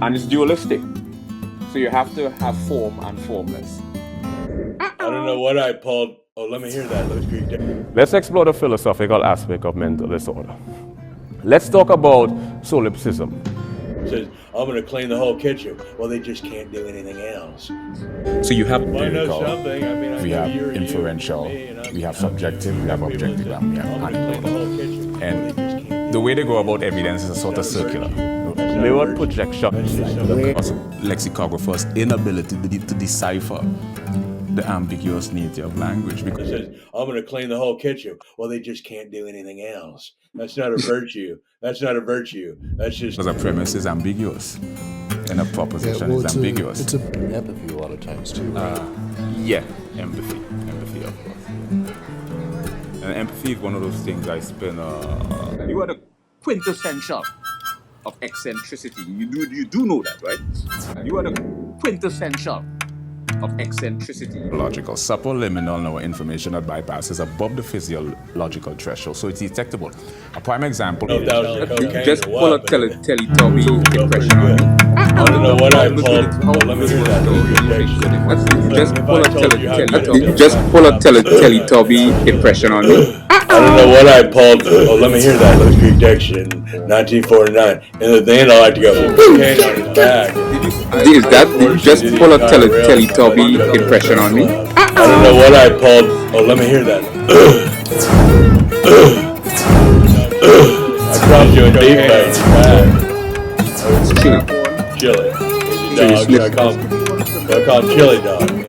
And it's dualistic. So you have to have form and formless. I don't know what I pulled. Oh, let me hear that. Let's explore the philosophical aspect of mental disorder. Let's talk about solipsism. It says, I'm going to clean the whole kitchen. Well, they just can't do anything else. So you have empirical, we have inferential, we have subjective, we have objective, and we have anecdotal. And the way they go about evidence is sort of circular. Mirror projection. Lexicographers' inability to decipher the ambiguous nature of language. Because it says, I'm going to clean the whole kitchen. Well, they just can't do anything else. That's not a virtue. That's not a virtue. That's just... Because a premise is ambiguous. And a proposition is ambiguous. It's empathy a lot of times too, right? Yeah, empathy. Empathy, of course. And empathy is one of those things I spend... You are the quintessential of eccentricity. You do know that, right? You are the quintessential of eccentricity. Logical, subliminal information that bypasses above the physiological threshold, so it's detectable. A prime example. Just pull a Teletubby impression on me. I don't know what I pulled. Let me hear that. Just pull a Teletubby impression on me. I don't know what I pulled. Oh, let me hear that. Let's Creek Diction, 1949. And at the end, I like to go, cocaine on his back. Is that just pull a Teletubby impression on me? I don't know what I pulled. Oh, let me hear that. I crossed you a deep back. It's chili. Chili. Dog. I call him Chili Dog.